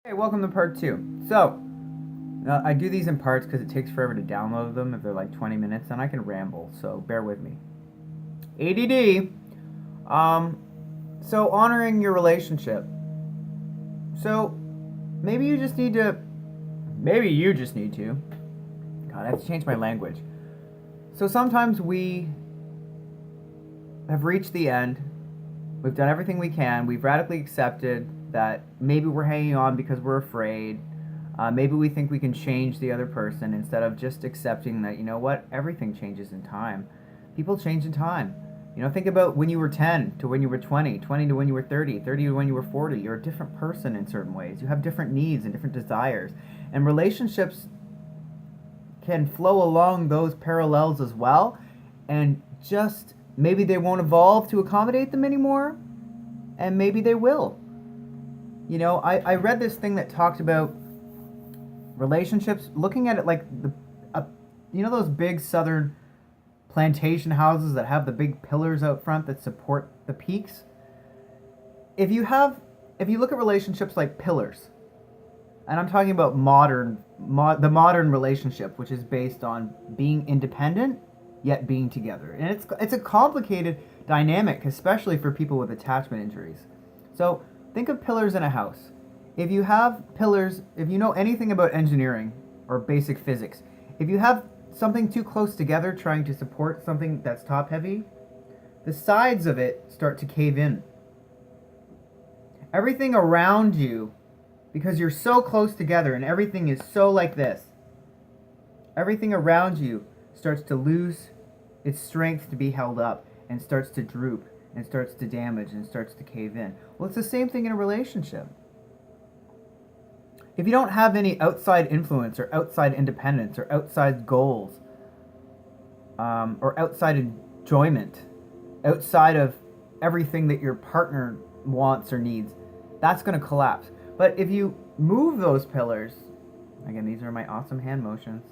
Hey, welcome to part two. So, I do these in parts because it takes forever to download them. If they're like 20 minutes, then I can ramble, so bear with me. ADD. Um, so honoring your relationship. So, maybe you just need to. Maybe you just need to. God, I have to change my language. So sometimes we have reached the end. We've done everything we can. We've radically accepted that maybe we're hanging on because we're afraid. Maybe we think we can change the other person instead of just accepting that, you know what, everything changes in time. People change in time. Think about when you were 10 to when you were 20, 20 to when you were 30, 30 to when you were 40. You're a different person in certain ways. You have different needs and different desires. And relationships can flow along those parallels as well. And just maybe they won't evolve to accommodate them anymore. And maybe they will. I read this thing that talked about relationships, looking at it like those big southern plantation houses that have the big pillars out front that support the peaks. If you look at relationships like pillars, and I'm talking about the modern relationship, which is based on being independent yet being together, and it's a complicated dynamic, especially for people with attachment injuries. So think of pillars in a house. If you have pillars, if you know anything about engineering or basic physics, if you have something too close together trying to support something that's top heavy, the sides of it start to cave in. Everything around you, because you're so close together and everything is so like this, everything around you starts to lose its strength to be held up and starts to droop and starts to damage and starts to cave in. Well, it's the same thing in a relationship. If you don't have any outside influence or outside independence or outside goals or outside enjoyment, outside of everything that your partner wants or needs, that's going to collapse. But if you move those pillars, again, these are my awesome hand motions.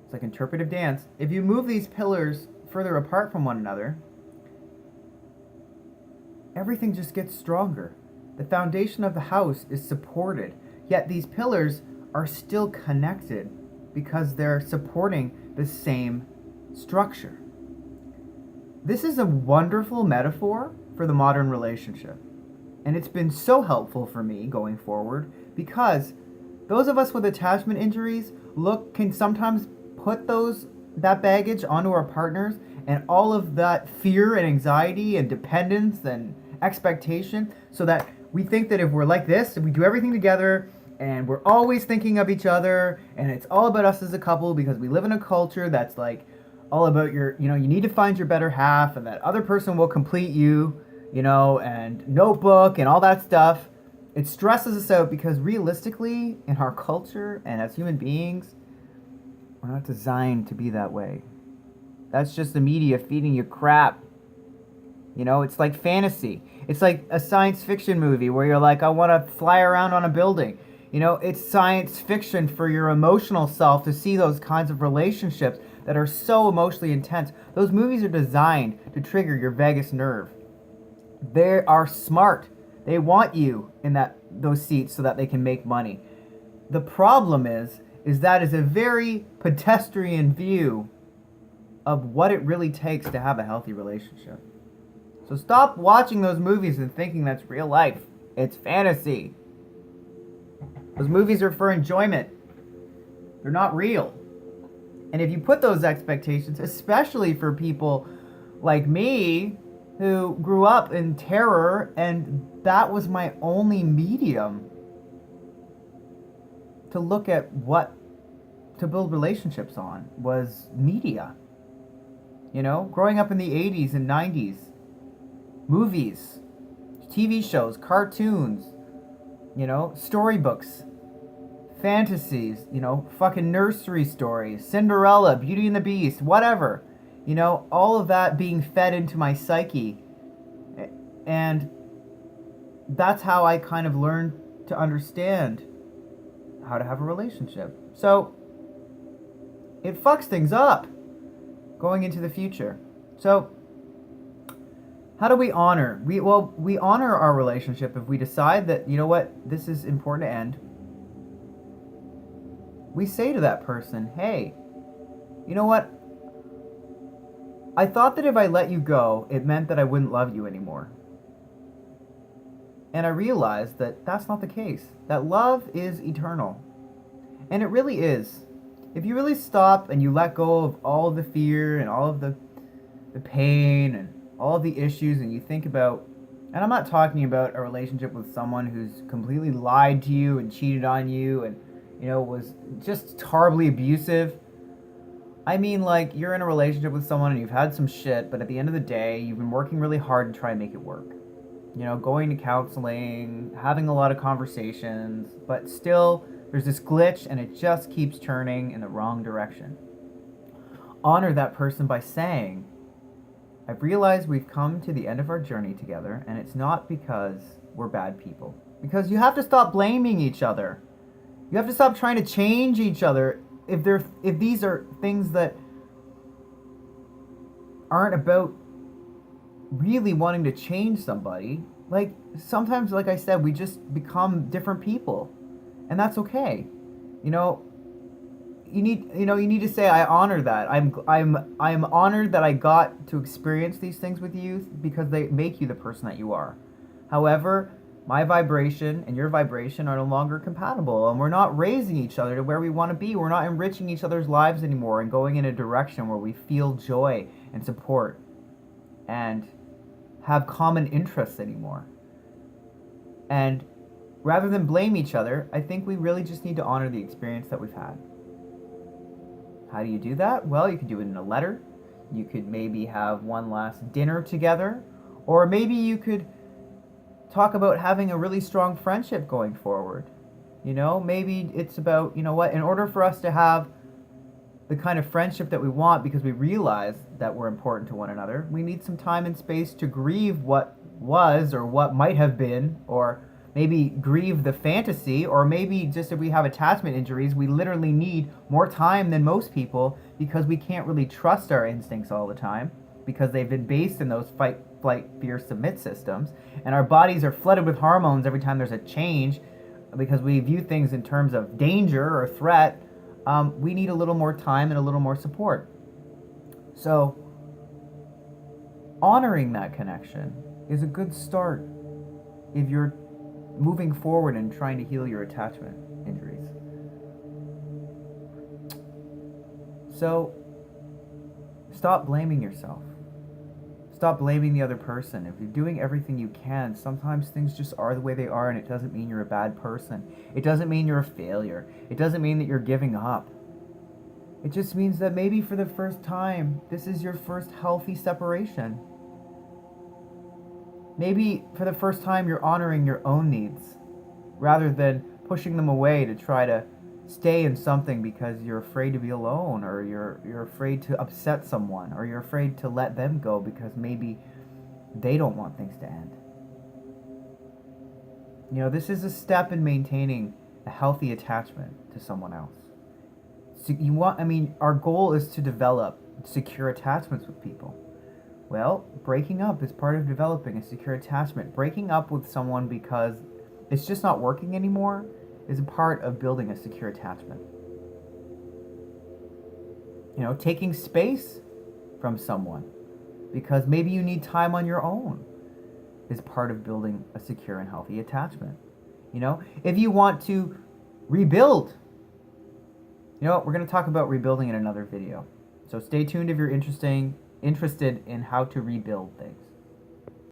It's like interpretive dance. If you move these pillars further apart from one another, everything just gets stronger. The foundation of the house is supported, yet these pillars are still connected because they're supporting the same structure. This is a wonderful metaphor for the modern relationship. And it's been so helpful for me going forward because those of us with attachment injuries can sometimes put that baggage onto our partners, and all of that fear and anxiety and dependence and expectation, so that we think that if we're like this, if we do everything together and we're always thinking of each other and it's all about us as a couple, because we live in a culture that's like all about you need to find your better half and that other person will complete you, and Notebook and all that stuff. It stresses us out because realistically, in our culture and as human beings, we're not designed to be that way. That's just the media feeding you crap. It's like fantasy. It's like a science fiction movie where you're like, I want to fly around on a building. It's science fiction for your emotional self to see those kinds of relationships that are so emotionally intense. Those movies are designed to trigger your vagus nerve. They are smart. They want you in those seats so that they can make money. The problem is that is a very pedestrian view of what it really takes to have a healthy relationship. So stop watching those movies and thinking that's real life. It's fantasy. Those movies are for enjoyment. They're not real. And if you put those expectations, especially for people like me who grew up in terror and that was my only medium to look at what to build relationships on, was media. Growing up in the 80s and 90s, movies, TV shows, cartoons, storybooks, fantasies, fucking nursery stories, Cinderella, Beauty and the Beast, whatever. All of that being fed into my psyche. And that's how I kind of learned to understand how to have a relationship. So it fucks things up going into the future. So How do we honor? We honor our relationship if we decide that, you know what, this is important to end. We say to that person, hey, you know what? I thought that if I let you go, it meant that I wouldn't love you anymore. And I realized that that's not the case. That love is eternal. And it really is. If you really stop and you let go of all of the fear and all of the pain and all of the issues, and you think about, and I'm not talking about a relationship with someone who's completely lied to you and cheated on you and, you know, was just horribly abusive. I mean, like, you're in a relationship with someone and you've had some shit, but at the end of the day, you've been working really hard to try and make it work. You know, going to counseling, having a lot of conversations, but still there's this glitch and it just keeps turning in the wrong direction. Honor that person by saying, I've realized we've come to the end of our journey together, and it's not because we're bad people. Because you have to stop blaming each other. You have to stop trying to change each other if these are things that aren't about really wanting to change somebody. Like, sometimes, like I said, we just become different people, and that's okay. You know, you need to say, I honor that. I'm honored that I got to experience these things with you because they make you the person that you are. However, my vibration and your vibration are no longer compatible, and we're not raising each other to where we want to be. We're not enriching each other's lives anymore and going in a direction where we feel joy and support and have common interests anymore. And rather than blame each other, I think we really just need to honor the experience that we've had. How do you do that? Well, you could do it in a letter. You could maybe have one last dinner together. Or maybe you could talk about having a really strong friendship going forward. You know, maybe it's about, you know what, in order for us to have the kind of friendship that we want because we realize that we're important to one another, we need some time and space to grieve what was or what might have been, or maybe grieve the fantasy, or maybe just if we have attachment injuries, we literally need more time than most people because we can't really trust our instincts all the time because they've been based in those fight, flight, fear, submit systems. And our bodies are flooded with hormones every time there's a change because we view things in terms of danger or threat. We need a little more time and a little more support. So, honoring that connection is a good start if you're moving forward and trying to heal your attachment injuries. So, stop blaming yourself. Stop blaming the other person. If you're doing everything you can, sometimes things just are the way they are, and it doesn't mean you're a bad person. It doesn't mean you're a failure. It doesn't mean that you're giving up. It just means that maybe for the first time, this is your first healthy separation. Maybe for the first time, you're honoring your own needs rather than pushing them away to try to stay in something because you're afraid to be alone, or you're afraid to upset someone, or you're afraid to let them go because maybe they don't want things to end. You know, this is a step in maintaining a healthy attachment to someone else. So our goal is to develop secure attachments with people. Well, breaking up is part of developing a secure attachment. Breaking up with someone because it's just not working anymore is a part of building a secure attachment. You know, taking space from someone because maybe you need time on your own is part of building a secure and healthy attachment. You know, if you want to rebuild, you know what, we're going to talk about rebuilding in another video. So stay tuned if you're interested in how to rebuild things.